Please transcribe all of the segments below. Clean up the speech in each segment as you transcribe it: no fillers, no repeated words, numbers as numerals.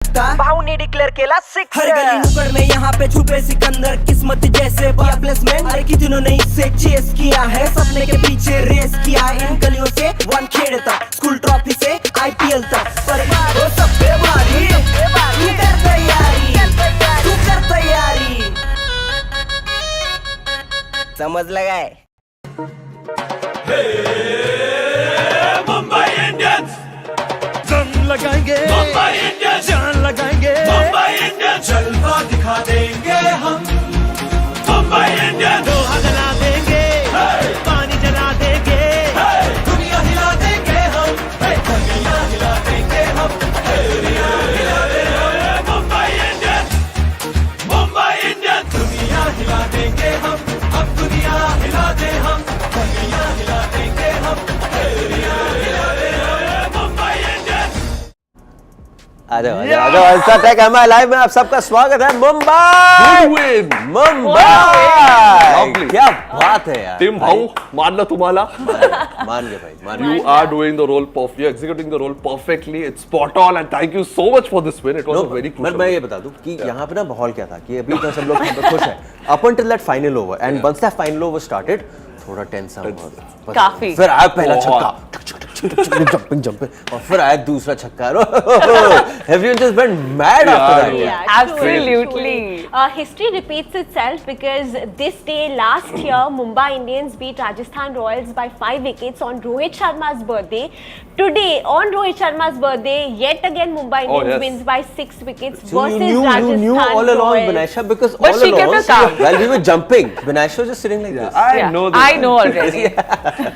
लगता, भाव ने डिक्लेयर केला 6। हर गली नुक्कड़ में यहाँ पे छुपे सिकंदर, किस्मत जैसे प्लेसमेंट, अरे कितनों ने इससे चेस किया है, सपने के पीछे रेस किया है, इन गलियों से वन खेड़ तक, स्कूल ट्रॉफी से IPL तक, पर वो सब पे भारी, तू कर तैयारी, तू कर तैयारी, समझ लगाए। मुंबई इंडियंस जंग लगाएंगे, मुंबई इंडियंस जान लगाएंगे, मुंबई इंडियंस जलवा दिखा देंगे हम। मुंबई इंडियंस लोहा जला देंगे, पानी जला देंगे, दुनिया हिला देंगे हम, दुनिया हिला देंगे हम, दुनिया हिला देंगे हम। मुंबई इंडियंस, मुंबई इंडियंस दुनिया हिला देंगे हम, अब दुनिया हिला दे हम, दुनिया हिला देंगे हम, दुनिया हिला दे हम। मुंबई इंडियंस आ जाओ अल्ट्राटेक एमआई लाइव में आप सबका स्वागत है। मुंबई मुंबई क्या बात है यार। टीम भाऊ मानलं तुम्हाला मान गए भाई, मान गए। You are doing the role perfectly, you're executing the role perfectly. It's spot on and thank you so much for this win. It was a very crucial. मैं ये बता दूं कि यहाँ पे ना माहौल क्या था कि अभी तो सब लोग खुश हैं up until that final over and once that final over started थोड़ा टेंस हुआ काफी। फिर आया पहला छक्का जंपिंग और फिर आया दूसरा छक्का। Everyone just went mad after that. Yeah, absolutely. History repeats itself because this day last year Mumbai Indians beat Rajasthan Royals by 5 wickets on Rohit Sharma's birthday. Today on Rohit Sharma's birthday, yet again Mumbai Indians wins by 6 wickets versus Rajasthan You knew all along, Royals. Vanessa, because But all she kept along it calm. while we were jumping, Vanessa was just sitting like this. I know this. I know already.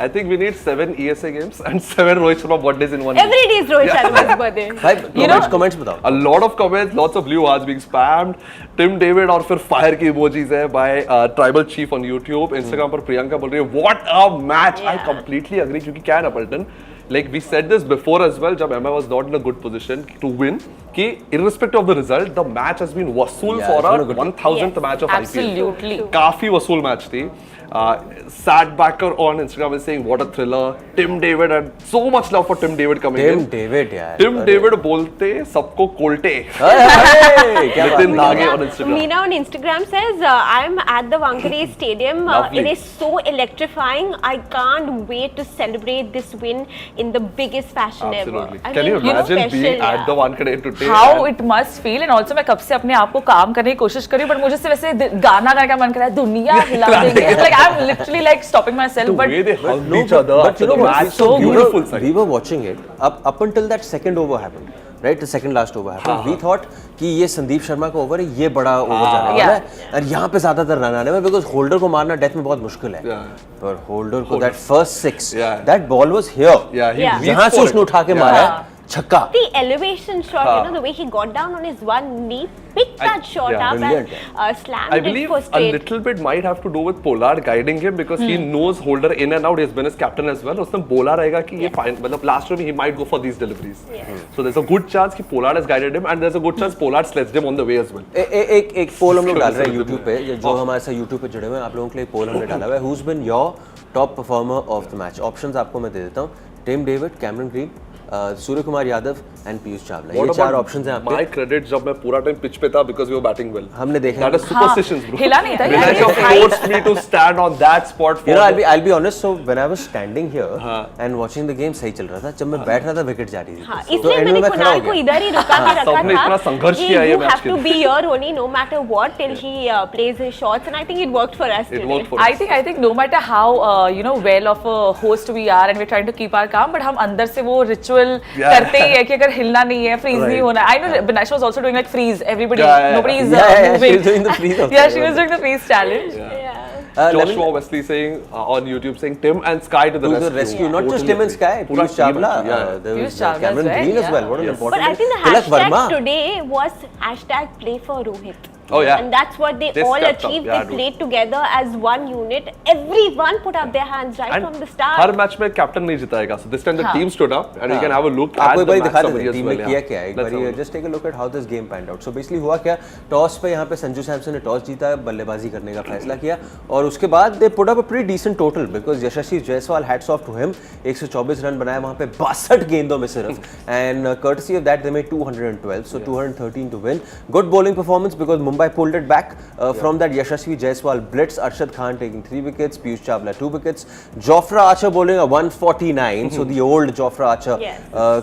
I think we need 7 ESA games and 7 Rohit Sharma birthdays in one Every day is Rohit Sharma's birthday. भाई comments बताओ। A lot of comments, lots of blue hearts being spammed. Tim David और फिर fire की emojis है by Tribal Chief on YouTube. Instagram पर प्रियंका बोल रही है what a match. I completely agree क्योंकि क्या है ना पलटन, like we said this before as well जब MI was not in a good position to win कि irrespective of the result the match has been वसूल for a 1000th match of IPL. Absolutely. काफी वसूल match थी। Sad backer on Instagram is saying what a thriller. Tim David and so much love for Tim David coming in. Tim David यार। Tim David बोलते सबको कोल्टे। नितिन दागे on Instagram. Meena on Instagram says, I'm at the Wankhede Stadium. It is so electrifying. I can't wait to celebrate this win in the biggest fashion Absolutely. ever. Can you imagine being at the Wankhede today? How it must feel and also मैं कब से अपने आप को काम करने की कोशिश कर रही हूँ but मुझे सिर्फ वैसे गाना गाने का मन कर रहा है दुनिया हिला देंगे. It's like I'm literally like stopping myself. The but way they hugged each other. But you know what? So beautiful. We were watching it up until that second over happened. Right, the second last over happened. We thought कि ये संदीप शर्मा का over है, ये बड़ा over जाने वाला है और यहाँ पे ज्यादातर रन आने में because होल्डर को मारना डेथ में बहुत मुश्किल है. पर होल्डर को that first 6, that ball was here. यहाँ से उसने उठा के मारा छक्का. The elevation shot, you know, the way he got down on his one knee, picked that shot up and slammed I it believe for a straight. little bit might have to do with Pollard guiding him because he knows holder in and out. He has been his captain as well. उसने बोला रहेगा कि ये fine, मतलब last time he might go for these deliveries. So there's a good chance कि Pollard has guided him and there's a good chance Pollard sledged him on the way as well. एक पोल हम लोग डाल रहे हैं YouTube पे, जो हमारे साथ YouTube पे जुड़े हुए हैं आप लोगों के लिए पोल हमने डाला हुआ है. Who's been your top performer of the match? Options आपको मैं दे देता हूँ. Tim David, Cameron Green, Surya Kumar Yadav and Piyush Chawla. ये 4 ऑप्शंस हैं आपके. My credit जब मैं पूरा टाइम पिच पे था because we were batting well. हमने देखा. That is superstitions, bro. हिला नहीं था. Vinay forced me to stand on that spot. You know, I'll be honest. So when I was standing here and watching the game, सही चल रहा था. जब मैं बैठ रहा था विकेट जा रही थी. इसलिए मैंने कुणाल को इधर ही रुका के रखा सबने इतना था. संघर्ष किया ये You have to be here only, no matter what, till he plays his shots, and I think it worked for us. It worked for us. I think no matter how you know well of a host we are and we're trying to keep our calm, but हम अंदर से वो ritual करते ही है कि अगर हिलना नहीं है, freeze नहीं होना. I know Vanessa was also doing like freeze. Everybody, nobody is moving. She was doing the freeze. Yeah, she was doing the freeze challenge. Joshua Wesley saying on YouTube saying Tim and Sky to the rescue. Not just Tim and Sky, Piyush Chawla, there was Cameron Green as well. What an important. But I think the hashtag today was hashtag play for Rohit. Oh yeah. And that's what they all stepped up. achieved. Yeah, They dude. played together as one unit. Everyone put up their hands right And from the start. Her match में captain नहीं जिताएगा. So this time the हाँ. team stood up and we can have a look at आपको एक the बारी match दिखा summary देते as team well. ने किया क्या है एक Let's have a बारी look. Just take a look at how this game panned out. So basically हुआ क्या, टॉस पे यहाँ पे संजू सैमसन ने टॉस जीता, बल्लेबाजी करने का फैसला किया और उसके बाद they put up a pretty decent total because Yashasvi Jaiswal hats off to him. 124 run बनाया वहाँ पे 62 गेंदों में सिर्फ and courtesy of that they made 212, so 213 to win. Good bowling performance because Mumbai pulled it back from that Yashasvi Jaiswal blitz. Arshad Khan taking 3 wickets, Piyush Chawla 2 wickets, Jofra Archer bowling a 149, so the old Jofra Archer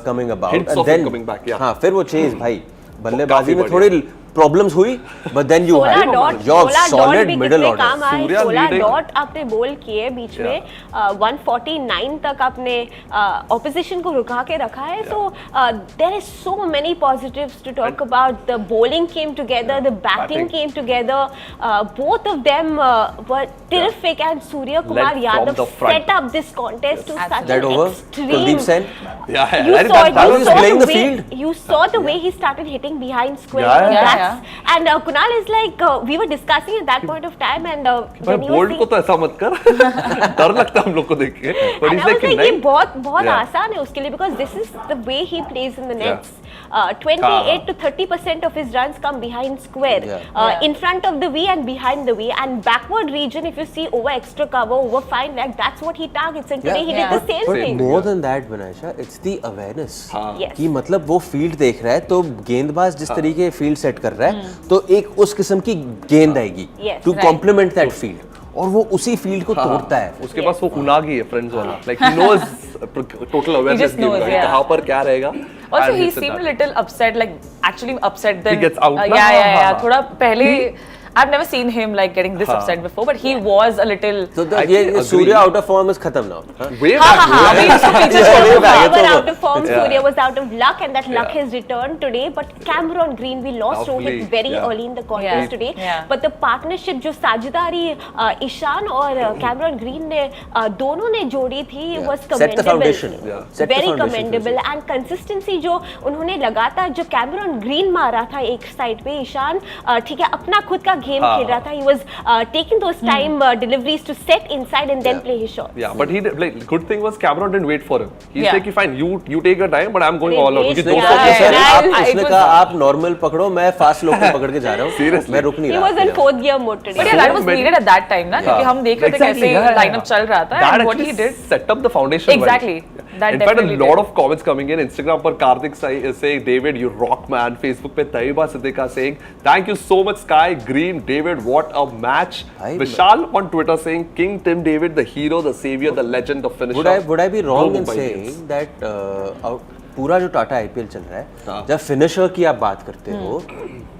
coming about. Hints and of him then coming back, yeah. हाँ फिर वो chase भाई बल्लेबाजी में काफी थोड़ी problems हुई, but then you had your solid middle order. काम आए, सूर्या 16 leading. डॉट आपने बोल किए बीच में 149 तक आपने ऑपोजिशन को रुका के रखा है. So there is so many positives to talk about. The bowling came together, the batting came together. Both of them were terrific, and Surya Kumar Led from Yadav the front. set up this contest to such That an over, extreme. Kuldeep Sen. Yeah, You and saw, that was playing the way, field. you saw the way he started hitting behind square. Yeah, And Kunal is like, we were discussing at that point of time, and भाई when he was bold को तो ऐसा मत कर. डर लगता है हम लोग को देख के. But and he's I was like like, ये नहीं. बहुत Yeah. आसान है उसके लिए because this is the way he plays in the nets. 28 हाँ. to 30% of his runs come behind square, Yeah. in front of the V and behind the V, and backward region. If you see over extra cover, over fine leg, that's what he targets. And today he did the same But thing. more than that, Vinasha, it's the awareness. Yes. कि मतलब वो field देख रहा है तो गेंदबाज जिस तरीके फील्ड सेट कर रहा है तो एक उस किस्म की गेंद आएगी Yes. To Right. Complement that field और वो उसी फील्ड को तोड़ता है. उसके पास वो उनागी है फ्रेंड्स वाला. Like he knows total awareness just knows, game का yeah. कहाँ पर क्या रहेगा. Also, and he hits it seemed a that. little upset, like actually upset. Then gets out, na? yeah. थोड़ा पहले. I've never seen him like getting this upset before, but he was a little. तो I ये agree. Surya out of form is खत्म now. Way हाँ back. हाँ अभी इसको पीछे Yeah, छोड़ो. way back. However, it's over. out of form, Yeah. Surya was out of luck, and that luck Yeah. has returned today. But Cameron Green, we lost Lovely. Rohit very Yeah. early in the contest Yeah. today. Yeah. But the partnership जो साझेदारी ईशान और Cameron Green ने दोनों ने जोड़ी थी was Set the commendable. foundation. Yeah. Set the Very foundation for commendable, this. and consistency जो उन्होंने लगातार जो Cameron Green मारा था एक साइड पे, ईशान ठीक है अपना खुद का गेम खेल रहा था. He was taking those time deliveries to set inside and then play his shots. Yeah, but he did, like good thing was Cameron didn't wait for him. He's Yeah. like, fine, you take your time, but I'm going They all out. wait, क्योंकि yeah. दो उसने सौ कहा, Yeah, आप yeah, उसने it कहा was- आप normal पकड़ो मैं फास्ट लोकल पकड़ के जा रहा हूँ. Seriously. मैं रुक नहीं He रहा. was in fourth gear mode today. But yeah, that was needed at that time, ना? क्योंकि हम देख रहे थे Exactly, कैसे yeah. lineup चल रहा था That and what he actually did. set up the foundation. Exactly. Well. That In fact, a definitely lot did. of comments coming in. Instagram पर Kartik saying, David, you rock man. Facebook पे Tayyaba Siddiqa saying, thank you so much Sky Green, David, what a match. भाई, Vishal on Twitter saying, King Tim David, the hero, the savior, the legend, the finisher. Would I be wrong in Mumbai Indians. saying that पूरा जो Tata IPL चल रहा है जब finisher की आप बात करते हो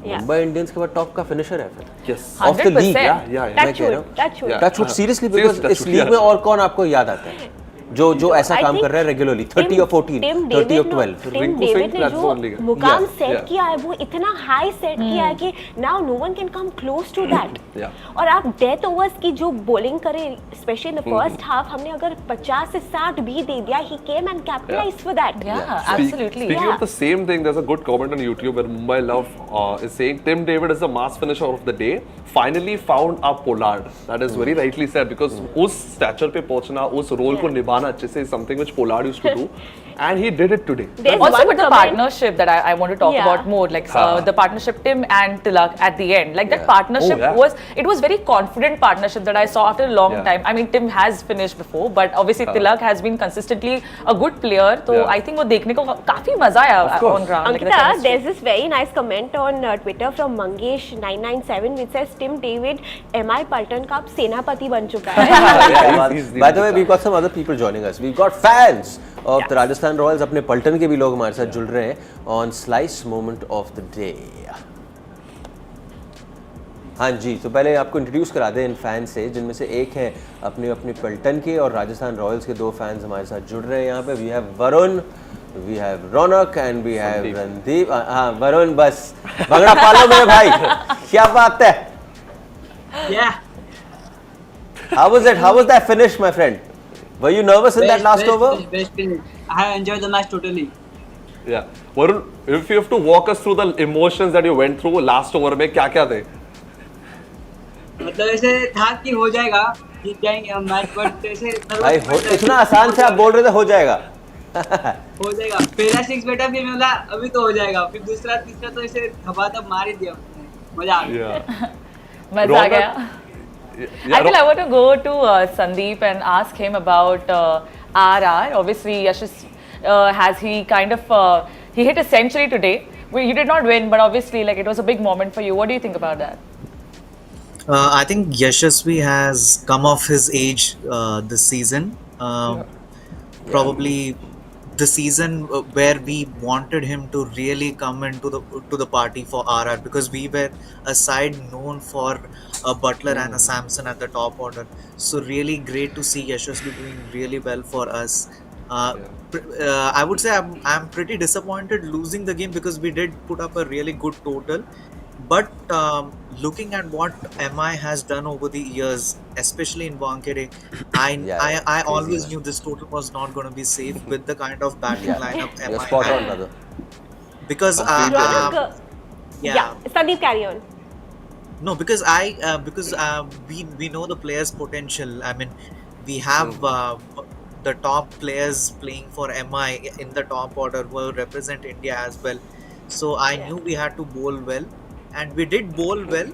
मुंबई इंडियंस के बाद टॉप का फिनिशर है फिर Yes. Of the league. 100%. Yeah, मैं कह रहा हूँ Touch wood. Touch wood seriously Seriously, because इस touch wood, लीग yeah. में और कौन आपको याद आता है जो ऐसा I काम think कर रहा है रेगुलरली 30 और 14 30 और 12. टिम Rinku डेविड Singh, ने that's the जो only guy. मुकाम Yeah, सेट yeah. किया है वो इतना हाई सेट किया है कि now no one can come close to that. Yeah. और आप डेथ ओवर्स की जो बॉलिंग करें specially in the first half, हमने अगर 50 से 60 भी दे दिया, ही came and capitalised for that. Yeah, absolutely. Speaking Yeah. of the same thing, there's a good comment on YouTube where Mumbai Love is saying Tim David is the mass finisher of the day. Finally found a Pollard. That is very rightly said because उस stature पे पहुंचना, उस role को निभाना अच्छे से is something which Pollard used to do, and he did it today. There's Also one with the comment- partnership that I want to talk Yeah. about more, like the partnership Tim and Tilak at the end, like that partnership Oh, yeah. was very confident partnership that I saw after a long Yeah. time. I mean Tim has finished before, but obviously Tilak has been consistently a good player, so Yeah. I think वो देखने को काफी मजा आया course. on ground. like the Ankita, chemistry. there's this very nice comment on Twitter from Mangesh997 which says Tim David MI Paltan का अब सेनापति बन चुका है. He's the By the way, we've got some other people joining us. We've got fans of the Rajasthan Royals. अपने पलटन के भी लोग हमारे साथ जुड़ रहे हैं on Slice Moment of the Day. हाँ जी, तो पहले आपको इंट्रोड्यूस करा दें इन फैन से जिनमें से एक है अपने अपने पलटन के और राजस्थान रॉयल्स के दो फैंस हमारे साथ जुड़ रहे हैं यहाँ पे. We have Varun, we have Raunaq and we have Randeep. हाँ वरुण, बस भगड़ा पालो मेरे भाई, क्या बात है. Yeah. How was that finish, my friend? Were you nervous in that last over? Best. I have enjoyed the match totally. Yeah. Varun, if you have to walk us through the emotions that you went through last over में क्या क्या थे? मतलब ऐसे था कि हो जाएगा, जीत जाएंगे हम मैच, बट ऐसे भाई नर्वस इतना आसान से आप बोल रहे थे हो जाएगा। हो जाएगा। पहला सिक्स बेटा, फिर मैं बोला अभी तो हो जाएगा, फिर दूसरा तीसरा तो ऐसे धबाधब मार ही दिया उसने, मजा आ गया। Yeah. मजा आ Ronak- गया. Yeah, I think I want to go to Sandeep and ask him about RR. Obviously, Yashish has he kind of he hit a century today. Well, you did not win, but obviously, like, it was a big moment for you. What do you think about that? I think Yashasvi has come off his age this season. Probably the season where we wanted him to really come into the party for RR, because we were a side known for a Butler and a Samson at the top order. So really great to see Yashasvi doing really well for us. I would say I'm pretty disappointed losing the game, because we did put up a really good total. But looking at what MI has done over the years, especially in Wankhede, I crazy, always man. knew this total was not going to be safe with the kind of batting lineup You're MI spot had. on, brother. Because Ronak, yeah. Sandeep, carry on. No, because we know the players' potential. I mean, we have the top players playing for MI in the top order who represent India as well. So I knew we had to bowl well, and we did bowl well.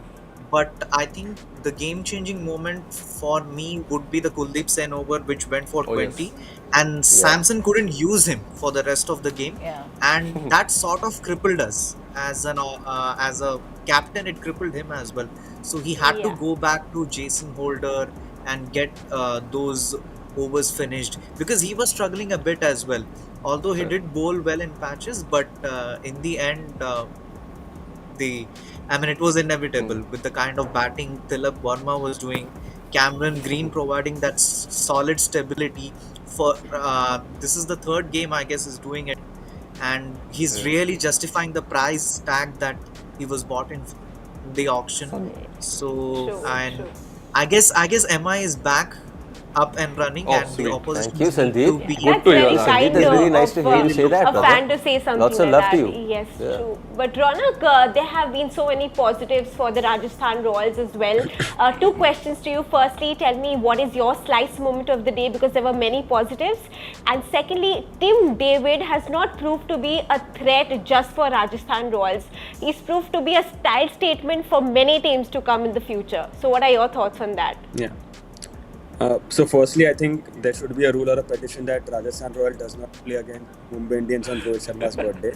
But I think the game-changing moment for me would be the Kuldeep Sen over, which went for 20, and Samson couldn't use him for the rest of the game, and that sort of crippled us as a captain. It crippled him as well, so he had to go back to Jason Holder and get those overs finished, because he was struggling a bit as well. Although he did bowl well in patches, but in the end, it was inevitable with the kind of batting Tilak Verma was doing. Cameron Green providing that solid stability for this is the third game, I guess, is doing it, and he's really justifying the price tag that he was bought in the auction. So True, and true. I guess MI is back up and running, and sweet. the opposition Thank you, need to Sandeep. be That's to hear very that. kind Sandeep, it's very nice to hear you say that, a brother. fan to say something Lots of like love that. to you. Yes, Yeah. true. But Ronak, there have been so many positives for the Rajasthan Royals as well. Two questions to you. Firstly, tell me what is your slice moment of the day, because there were many positives. And secondly, Tim David has not proved to be a threat just for Rajasthan Royals. He's proved to be a style statement for many teams to come in the future. So what are your thoughts on that? Yeah. So firstly, I think there should be a rule or a petition that Rajasthan Royal does not play against Mumbai Indians on Rohit Sharma's birthday.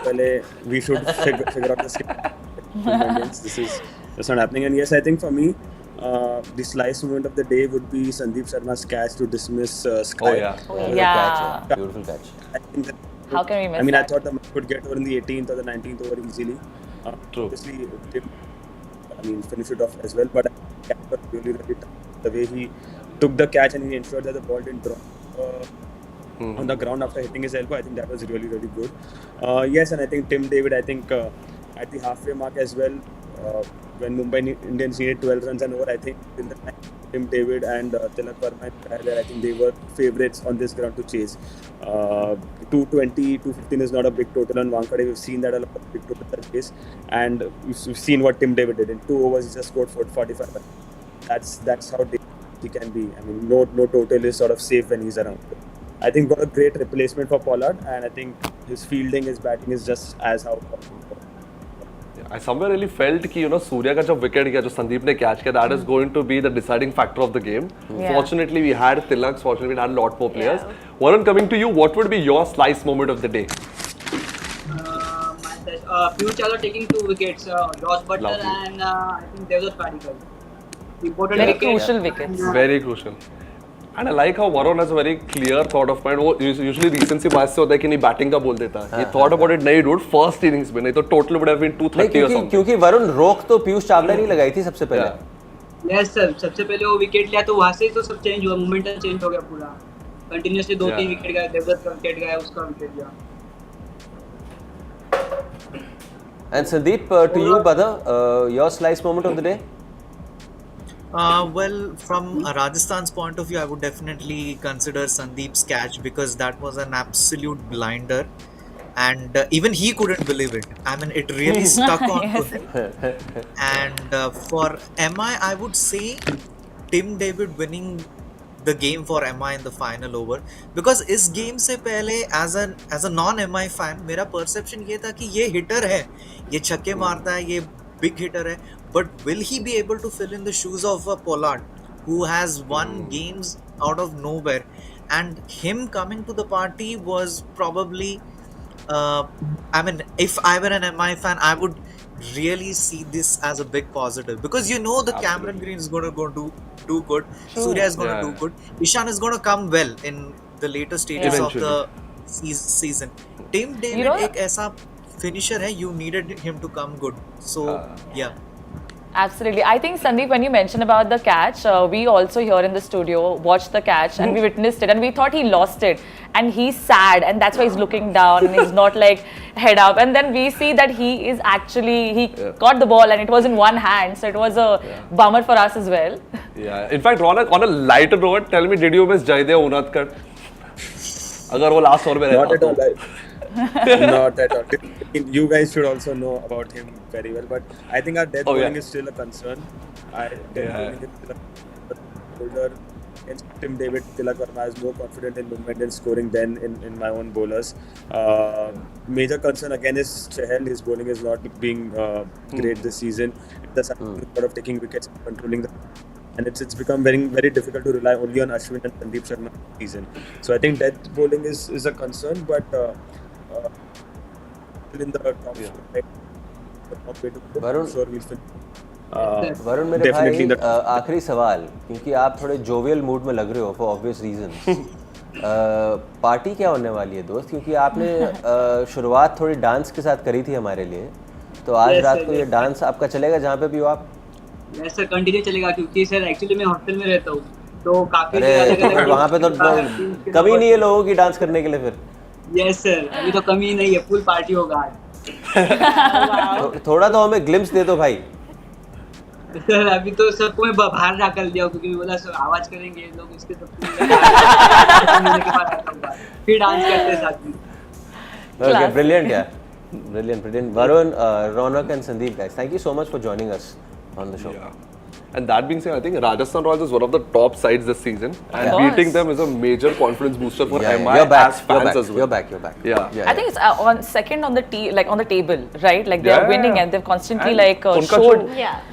Pehle, we should figure out this Mumbai Indians. That's not happening. And yes, I think for me, the slice moment of the day would be Sandeep Sharma's catch to dismiss Sky. Oh yeah. Beautiful Yeah. catch, Beautiful catch. I think that, How can we miss I mean, that? I thought the match would get over in the 18th or the 19th over easily. True. Obviously, Tim, finish it off as well. But I think that was really, really tough. The way he took the catch and he ensured that the ball didn't drop on the ground after hitting his elbow, I think that was really, really good. Yes, and I think Tim David, I think at the halfway mark as well, when Mumbai Indians needed 12 runs and over, I think in the time, Tim David and Tilak Verma, I think they were favourites on this ground to chase. 220, 215 is not a big total on Wankhede. We've seen that a lot of big totals are chased, and we've seen what Tim David did. In 2 overs, he just scored 45 runs. That's how he can be. I mean, no total is sort of safe when he's around. I think got a great replacement for Pollard, and I think his fielding, his batting is just as how. I somewhere really felt कि सूर्या का जो wicket गया जो संदीप ने catch किया, that is going to be the deciding factor of the game. Yeah. Fortunately, we had Tilak. Fortunately, we had a lot more players. Varun, coming to you, what would be your slice moment of the day? Piyush Chawla taking 2 wickets, Josh Butler Lovely. and I think Devdutt Padikkal. Important Very wicket. crucial wickets. Very crucial. And I like how Varun has a very clear thought of mind. वो usually recency bias से होता है कि नहीं batting का बोल देता है. He thought about it नहीं dude first innings में, नहीं तो total would have been 230 or something. क्योंकि वरुण रोक तो पीयूष चावला ने लगाई थी सबसे पहले. यस सर, सबसे पहले वो विकेट लिया तो वहाँ से ही तो सब चेंज हुआ, मोमेंटम चेंज हो गया पूरा. कंटिन्यूअसली 2-3 विकेट गए, देवदत्त का विकेट गया, उसका विकेट गया. And Sandeep, to you, brother, your slice moment of the day? Well, from Rajasthan's point of view, I would definitely consider Sandeep's catch, because that was an absolute blinder. and even he couldn't believe it. I mean, it really stuck on to him. And for MI, I would say Tim David winning the game for MI in the final over, because इस game से पहले as a non MI fan मेरा perception ये था कि ये hitter है, ये छक्के मारता है, ये big hitter है, but will he be able to fill in the shoes of Pollard, who has won games out of nowhere? And him coming to the party was probably I mean, if I were an MI fan, I would really see this as a big positive, because you know the Cameron Green is going to do good, Surya is going to do good, Ishan is going to come well in the later stages of the season. Tim David एक ऐसा finisher है, you needed him to come good. So yeah. Absolutely. I think, Sandeep, when you mentioned about the catch, we also here in the studio watched the catch and we witnessed it and we thought he lost it and he's sad and that's why he's looking down and he's not like head up, and then we see that he is actually, he caught the ball and it was in one hand, so it was a bummer for us as well. Yeah. In fact, Ronak, on a lighter note, tell me, did you miss Jaidev Unadkat? अगर वो last over में रहता Not at all. Not at all. You guys should also know about him very well, but I think our death bowling is still a concern. Death bowling is still a bowler. And Tim David, Tilak Verma is more confident in movement and scoring than in my own bowlers. Major concern again is Chahal. His bowling is not being great this season. It's a lot of taking wickets, controlling the, and it's become very, very difficult to rely only on Ashwin and Sandeep Sharma this season. So I think death bowling is a concern, but in the top Varun sure we'll finish. Varun मेरे भाई आखिरी सवाल, क्योंकि आप थोड़े jovial mood में लग रहे हो फॉर ऑब्वियस रीजंस, पार्टी क्या होने वाली है दोस्त? क्योंकि आपने शुरुआत थोड़ी डांस के साथ करी थी हमारे लिए, तो आज रात को ये डांस आपका चलेगा जहाँ पे भी हो आप? यस सर, कंटिन्यू चलेगा, क्योंकि सर एक्चुअली मैं हॉस्टल में रहता हूँ तो काफी वहाँ पे तो कमी नहीं है लोगों की डांस करने के लिए फिर? यस सर, अभी तो कमी नहीं है, फुल पार्टी होगा आज। थोड़ा तो हमें ग्लिम्स दे दो भाई। सर अभी तो सबको मैं बाहर जाकर दिया, क्योंकि मैं बोला सर आवाज करेंगे लोग इसके सब फिर डांस करते हैं साथ में। Okay, brilliant, yeah. Brilliant. Varun, Ronak and Sandeep, guys, thank you so much for joining us on the show. Yeah. And that being said, I think Rajasthan Royals is one of the top sides this season, and beating them is a major confidence booster for MI as fans as well. You're back. Yeah. I think it's on second on the on the table, right? Like they're winning and they've constantly like showed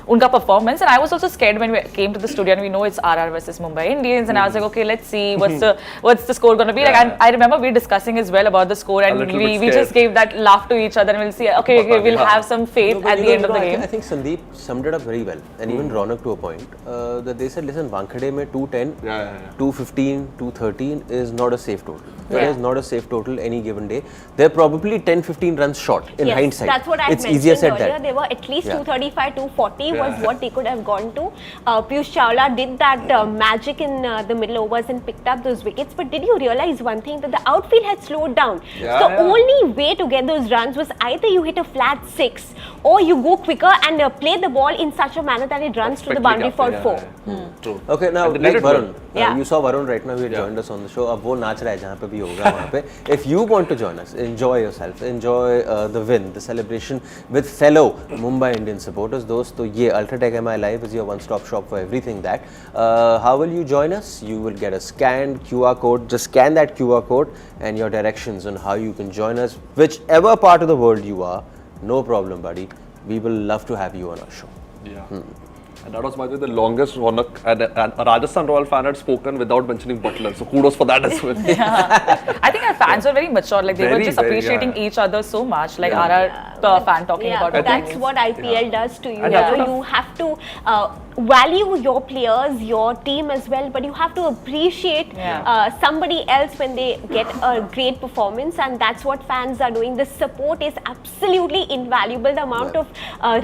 unka performance. And I was also scared when we came to the studio and we know it's RR versus Mumbai Indians, and I was like, okay, let's see what's the score going to be like. And I remember we discussing as well about the score, and we just gave that laugh to each other, and we'll see. Okay, we'll have some faith at the end of the game. I think Sandeep summed it up very well, and even Ronak to a point, that they said, listen, Wankhede mein 210, 215, 213 is not a safe total. It is not a safe total any given day. They're probably 10-15 runs short in hindsight. That's what I mentioned easier said earlier. that. They were at least 235, 240 was what they could have gone to. Piyush Chawla did that magic in the middle overs and picked up those wickets. But did you realize one thing, that the outfield had slowed down? The only way to get those runs was either you hit a flat 6 or you go quicker and play the ball in such a manner that it runs to the boundary for 4. True. Okay, now like Varun, you saw Varun right now. He had joined us on the show. अब वो नाच रहा है जहाँ पे भी होगा वहाँ पे. If you want to join us, enjoy yourself, enjoy the win, the celebration with fellow Mumbai Indian supporters. दोस्तों ये UltraTech MI Live is your one-stop shop for everything that. How will you join us? You will get a scanned QR code. Just scan that QR code and your directions on how you can join us, whichever part of the world you are. No problem, buddy. We will love to have you on our show. Yeah. And that was maybe the longest Ronak and a Rajasthan Royal fan had spoken without mentioning Butler. So kudos for that as well. I think our fans were very mature. Like they were just appreciating each other so much. Like our fan talking about. That's what IPL does to you. You have to value your players, your team as well, but you have to appreciate somebody else when they get a great performance, and that's what fans are doing. The support is absolutely invaluable. The amount of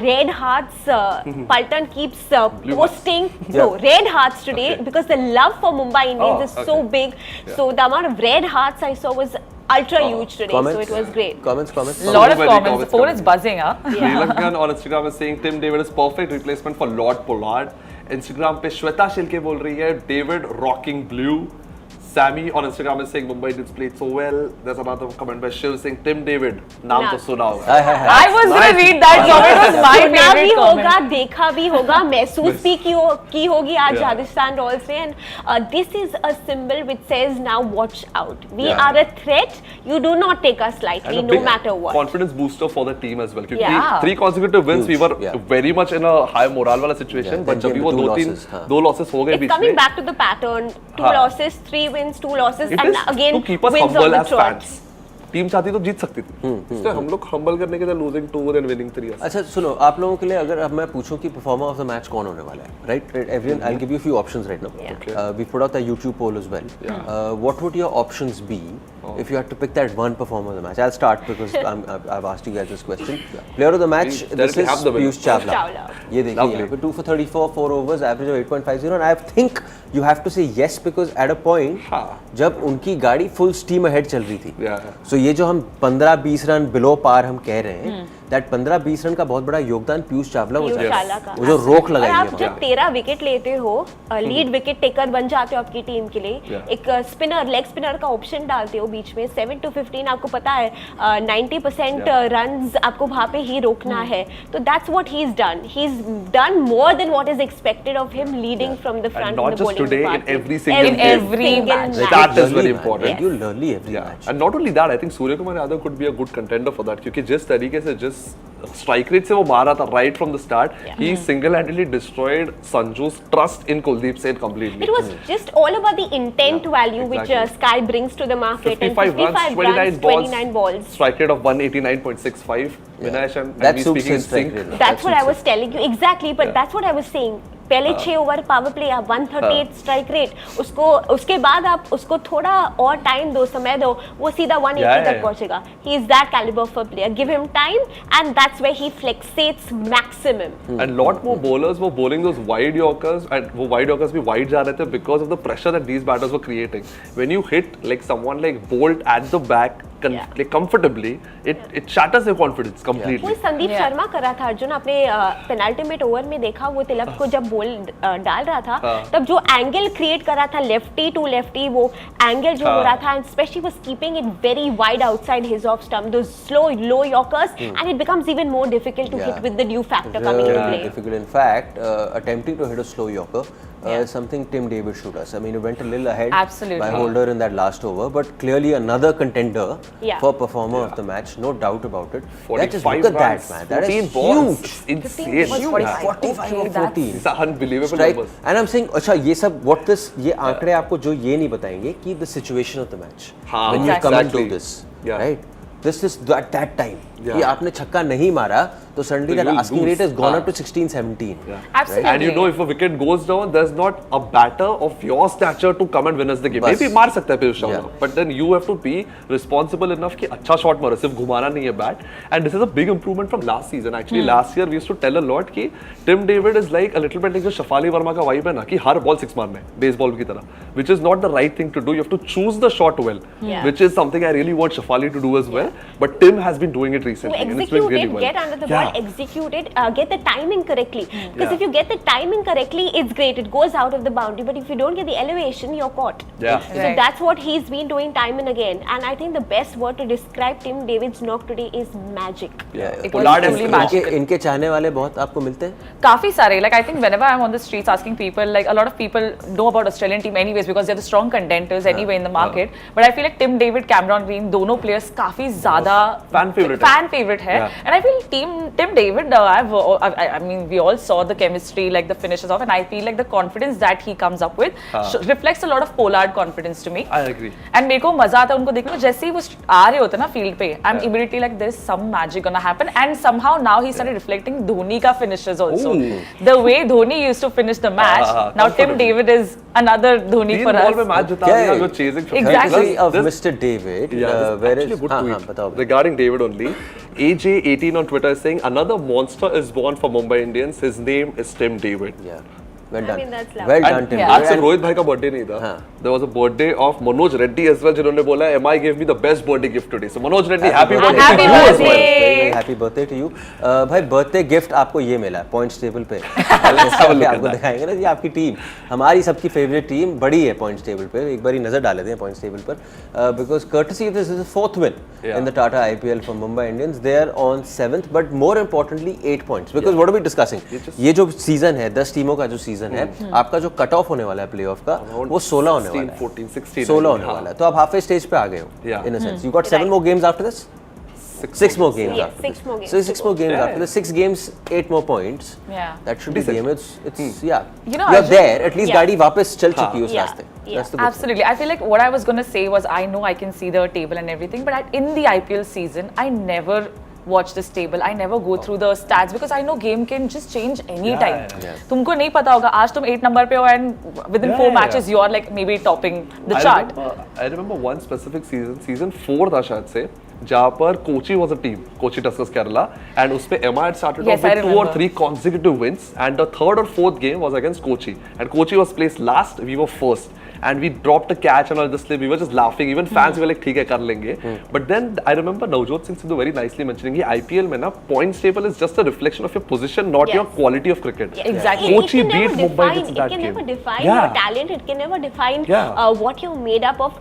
red hearts Paltan keeps posting red hearts today, because the love for Mumbai Indians is so big. So the amount of red hearts I saw was ultra huge today. Comments? So it was great. Comments. A lot of comments. The phone is buzzing, huh? Sri Lankan on Instagram is saying Tim David is perfect replacement for Lord Pollard. Instagram पे श्वेता शिल्के बोल रही है David rocking blue. Sammy on Instagram is saying Mumbai Indians played so well. There's another comment by Shiv saying Tim David, नाम तो सुना होगा. I was gonna read that comment. It was my सुना भी favorite होगा, comment. देखा भी होगा, महसूस भी की होगी आज राजस्थान रॉयल्स ने. And this is a symbol which says now watch out. We are a threat. You do not take us lightly, And a no big matter what. confidence booster for the team as well. क्योंकि Yeah. 3 consecutive wins, we were Yeah. very much in a high morale वाला situation. Yeah, But then जब भी came वो the two 2 losses, हाँ. 2 losses हो गए It's beach coming में. back to the pattern. 2 हाँ. losses, 3 wins, 2 losses, It and is again to keep us wins on humble the as trot. fans. Team चाहती तो जीत सकती थी. इसलिए हम लोग humble करने के लिए losing 2 and winning 3. अच्छा सुनो, आप लोगों के लिए अगर अब मैं पूछूं कि परफॉर्मर ऑफ द मैच कौन होने वाला है, right? Everyone, I will give you few options right now. We put out the YouTube poll as well. What would your options be if you had to pick that one performer of the match? I'll start because I've asked you guys this question. Player of the match, We this directly is have the winner. Piyush Chawla. Chawla. ये देखिए Lovely. यहाँ पे 2 for 34, 4 overs, average of 8.50, and I think you have to say yes because at a point हाँ. जब उनकी गाड़ी full steam ahead चल रही थी, Yeah. so ये जो हम 15-20 रन बिलो पार हम कह रहे हैं, दैट 15-20 रन का बहुत बड़ा योगदान पीयूष चावला पीयूष वो चावला का. वो जो रोक और लगाई आप है जब 13 विकेट लेते हो, लीड विकेट टेकर बन जाते हो आपकी टीम के लिए, एक स्पिनर, लेग स्पिनर का ऑप्शन डालते हो बीच में, 7 to 15 आपको पता है 90% रन्स आपको वहाँ पे ही रोकना है. तो that's what he is done. He is done more than what is expected of him leading from the And front not in the just bowling today, in department. every single In game. every match. That is very Regularly, important. man. Regularly every Yeah. match. And not only that, I think Surya Kumar Yadav could be a good contender for that क्योंकि जिस तरीके से जिस strike rate से वो मारा था right from the start, he single-handedly destroyed Sanju's trust in Kuldeep Sen completely. It was just all about the intent value which exactly. Sky brings to the market. 55 and 55 runs, 29 balls, strike rate of 189.65. Vinash and That we suits speaking in his strike sync. rate. That's what I was telling you exactly, but that's what I was saying. पहले 6 over power play आप 138 strike rate, उसको उसके बाद आप उसको थोड़ा और time दो, समय दो, वो सीधा 180 तक पहुंचेगा. He is that caliber of a player. Give him time, and that's where he flexates maximum. And lot more bowlers were bowling those wide Yorkers, and वो wide Yorkers भी wide जा रहे थे because of the pressure that these batters were creating. When you hit like someone like Bolt at the back like comfortably, it shatters your confidence completely. वो संदीप शर्मा कर रहा था अर्जुन, आपने पेनाल्टीमेट ओवर में देखा, वो तिलक को जब बॉल डाल रहा था तब जो एंगल क्रिएट कर रहा था लेफ्टी टू लेफ्टी, वो एंगल जो हो रहा था, and specially was keeping it very wide outside his off stump, दो slow low yorkers, and it becomes even more difficult to hit with the new factor coming into Really play. difficult. In fact, attempting to hit a slow yorker is something Tim David showed us. I mean, he went a little ahead Absolutely. by Holder in that last over, but clearly another contender for performer of the match, no doubt about it. Yeah, just look at that, man. That is 14 balls. huge. Insane. Huge. 45. 45 or Okay, that's- 14. These are unbelievable Strike. numbers. And I'm saying, अच्छा ये सब what this ये आंकड़े आपको जो ये नहीं बताएंगे कि the situation of the match हाँ, when you come and do exactly. this, Yeah. right? This is at that time. Yeah. कि आपने छक्का नहीं मारा तो suddenly that you'll asking lose. rate has gone हाँ. up to 16-17. Absolutely. And you know, if a wicket goes down, there's not a batter of your stature to come and win us the game. बस. Maybe मार सकता है Piyush Chawla, Yeah. but then you have to be responsible enough कि अच्छा shot मारो, सिर्फ घुमाना नहीं है bat. And this is a big improvement from last season. Actually, last year we used to tell a lot कि Tim David is like a little bit like जो शफाली वर्मा का vibe है ना कि हर ball 6 मारना है, baseball की तरह, which is not the right thing to do. You have to choose the shot well, which is something I really want Shafali to do as well. But Tim has been doing it To recently, and it's execute doing really it, well. get under the ball, execute it, get the timing correctly. Because if you get the timing correctly, it's great. It goes out of the boundary. But if you don't get the elevation, you're caught. Yeah. So that's what he's been doing time and again. And I think the best word to describe Tim David's knock today is magic. It was Pollard truly is- magical. इनके चाहने वाले बहुत आपको मिलते हैं? काफी सारे, like I think whenever I'm on the streets asking people, like a lot of people know about Australian team anyways because they're the strong contenders anyway in the market. But I feel like Tim David, Cameron Green, दोनों players काफी ज़्यादा fan favorite है. And I feel Tim David, I mean we all saw the chemistry, like the finishes off, and I feel like the confidence that he comes up with reflects a lot of Pollard confidence to me. I agree. And मेरे को मजा आता है उनको देखने में, जैसे ही वो आ रहे होते हैं ना फील्ड पे, I'm immediately like there is some magic gonna happen, and somehow now he started reflecting Dhoni ka finishes also. The way Dhoni used to finish the match, now Tim David is another Dhoni for us. में match जिता दिया, जो chasing Exactly. Of Mr. David, where is बताओ regarding David only, AJ18 on Twitter is saying another monster is born for Mumbai Indians. His name is Tim David. Yeah. Well I done. mean, that's lovely. Well done, And Tim. आज सिर्फ रोहित भाई का birthday नहीं था. हाँ. There was a birthday of Manoj Reddy as well, जिन्होंने बोला MI gave me the best birthday gift today. So Manoj Reddy, happy birthday Happy to you as well. birthday. Very happy birthday to you. भाई birthday gift आपको ये मिला points table पे. have a look at आपको that. दिखाएंगे ना, ये आपकी टीम, हमारी सबकी फेवरेट टीम बड़ी है पॉइंट्स टेबल पे. एक बारी नजर डाल लेते हैं पॉइंट्स टेबल पर. Because courtesy this is the 4th win in the Tata IPL for Mumbai Indians. They are on 7th, but more importantly 8 points. Because what are we discussing? ये जो सीजन है, 10 टीमों का जो सीजन है, आपका जो कट ऑफ होने वाला है प्लेऑफ का, वो 16 होने वाला है. 14, 16. 16 होने वाला है. तो आप हाफवे स्टेज पे आ गए हो. Yeah. In a sense, you got 7 more games after this. 6 more games Yes, after 6 this. more games So 6 to more go. games Yeah. after the 6 games, 8 more points. Yeah. That should be the Decent. game. It's yeah. You know, You're Arjun- there. At least Yeah. गाड़ी वापस चल चुकी है उस Yeah. रास्ते. Yeah. That's the good thing. Absolutely. I feel like what I was going to say was I know I can see the table and everything, but in the IPL season, I never watch this table. I never go through the stats because I know game can just change any time. yeah. तुमको नहीं पता होगा आज तुम 8 number पे हो and within 4 matches you are like maybe topping the chart. I remember one specific season 4 था शायद से, जहाँ पर Kochi was a team, Kochi Tuskers Kerala, and उसपे MI had started Yes, off with I 2 or remember. 3 consecutive wins, and the 3rd or 4th game was against Kochi, and Kochi was placed last, we were first, and we dropped a catch and all this. We were just laughing. Even fans were like, "ठीक है कर लेंगे." But then I remember Navjot Singh Sidhu very nicely mentioning कि IPL में ना points table is just a reflection of your position, not Yes. your quality of cricket. Yes. Exactly. Kochi It can beat never Mumbai define, in it that can game. never define Yeah. your talent. It can never define Yeah. what you're made up of.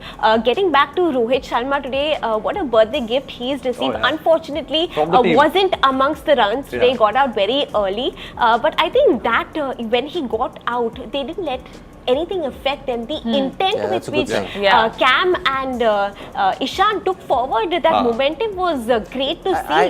Getting back to Rohit Sharma today, what a birthday gift he's received. Oh, yeah. Unfortunately, From the team. wasn't amongst the runs. Yeah. They got out very early. But I think that when he got out, they didn't let anything affect them. The intent Yeah, with that's a good which sign. Yeah. Cam and Ishan took forward that momentum was great to see.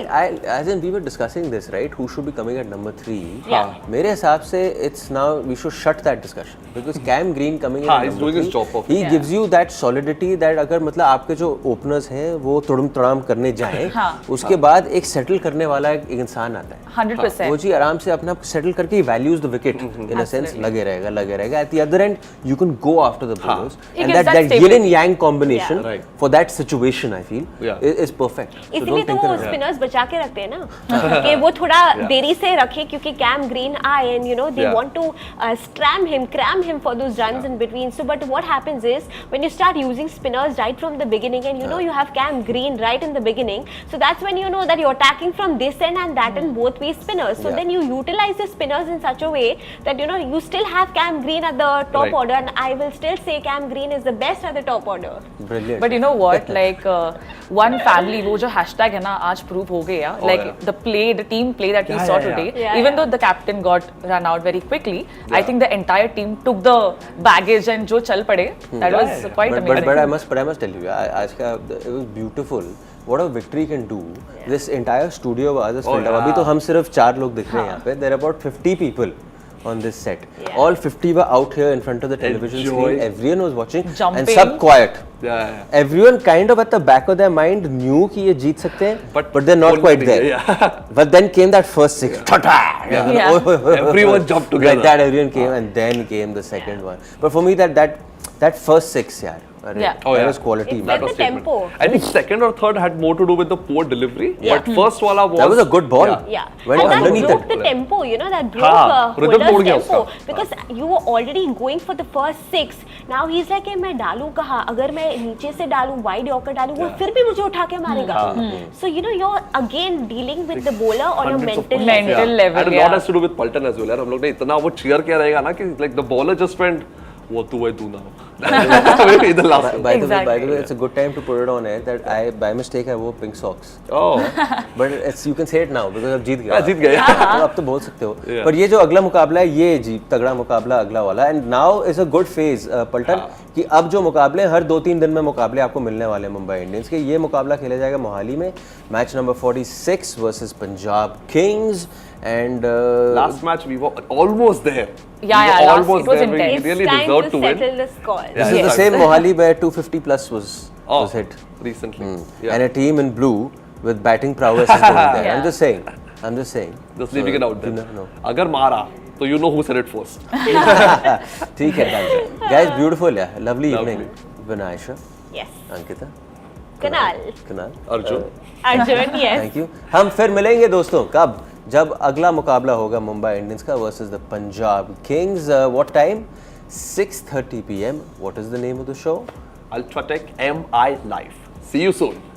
As in we were discussing this, right? Who should be coming at number 3? Yeah. मेरे हिसाब से it's now we should shut that discussion because Cam Green coming in हाँ, at he's number doing his 3, job perfectly. he gives you that solidity that अगर मतलब आपके जो openers हैं वो तुड़म तड़ाम करने जाएं, हाँ. उसके बाद एक सेटल करने वाला एक इंसान आता है. 100%. वो जी आराम से अपना सेटल करके ही values the wicket in a sense लगे रहेगा. At the other end you can go after the bowlers It and gives that that yin stability. and yang combination Yeah. Right. for that situation I feel Yeah. is perfect. So इसलिए don't तो think वो that- spinners बचा के रखते हैं ना कि वो थोड़ा देरी से रखे क्योंकि कैम ग्रीन आए and you know they Yeah. Want to cram him for those runs in between. So but what happens is when you start using spinners right from the beginning and you know you have Cam Green right in the beginning, so that's when you know that you're attacking from this end and that end both ways spinners. So Yeah. then you utilize the spinners in such a way that you know you still have Cam Green at the top Right. order, and I will still say Cam Green is the best at the top order. Brilliant. But you know what? Like one family, वो जो hashtag है ना आज prove हो गया. Like yeah. the team play that we Yeah, saw yeah, yeah. today. Yeah, Even yeah. though the captain got run out very quickly, I think the entire team took the baggage and जो चल पड़े. That was quite amazing. But I must tell you, आज का it was beautiful. What a victory can do. This entire studio was filled up. अभी तो हम सिर्फ 4 लोग दिख रहे हैं यहाँ पे. There are about 50 people on this set. Yeah. All 50 were out here in front of the television Enjoy. screen. Everyone was watching Jumping. and सब quiet. Yeah. Everyone kind of at the back of their mind knew कि ये जीत सकते हैं, But but they're not couldn't quite be, there. yeah. But then came that first 6. Ta-ta! Yeah. Yeah. Everyone jumped together. Like that, everyone came, and then came the second one. But for me, that first 6, yaar. अरे, Yeah. Oh, that yeah. was quality. It's man. like the statement. tempo. I think second or third had more to do with the poor delivery, Yeah. but first wala was That was a good ball. Yeah, Went and that underneath broke it. the tempo, you know, that broke हाँ, rhythm Holder's तोड़ गया tempo उसका. because you were already going for the first 6. Now he's like, मैं डालूं कहाँ? अगर मैं नीचे से डालूं, wide Yorker डालूं, वो फिर भी मुझे उठा के मारेगा. So you know, you're again dealing with the bowler on a Hundreds of mental points. level. Mental level, And a yeah. lot has to do with Pulton as well. यार हम लोग ने इतना वो cheer किया रहेगा ना कि like the bowler just went, वो तू है तू ना. Maybe the last one. By the Exactly. way, it's a good time to put it on air that I by mistake I wore pink socks. Oh. But it's you can say it now because अब जीत गया. हाँ, जीत गया. तो अब तो बोल सकते हो. Yeah. पर ये जो अगला मुकाबला है ये जी तगड़ा मुकाबला अगला वाला and now is a good phase पलटन कि अब जो मुकाबले हर 2-3 दिन में मुकाबले आपको मिलने वाले हैं मुंबई इंडियंस के. ये मुकाबला खेला जाएगा मोहाली में match number 46 versus Punjab Kings and Last match we were almost there. Yeah, We were last- almost it was there. We intense. It's really time deserved to to win. settle the score. this is Yes. the same Mohali where 250 plus was hit. Recently. And a team in blue with batting prowess is going there. Yeah. I'm just saying. Just leaving it out there. No. अगर मारा तो you know who said it first. ठीक है guys, beautiful yeah, lovely evening. Vinayasha, Yes. Ankita, Kunal. Kunal, Arjun. Arjun, yes. Thank you. हम फिर मिलेंगे दोस्तों कब जब अगला मुकाबला होगा मुंबई इंडियंस का versus the Punjab Kings. What time? 6:30 PM. What is the name of the show? UltraTech MI Live. See you soon.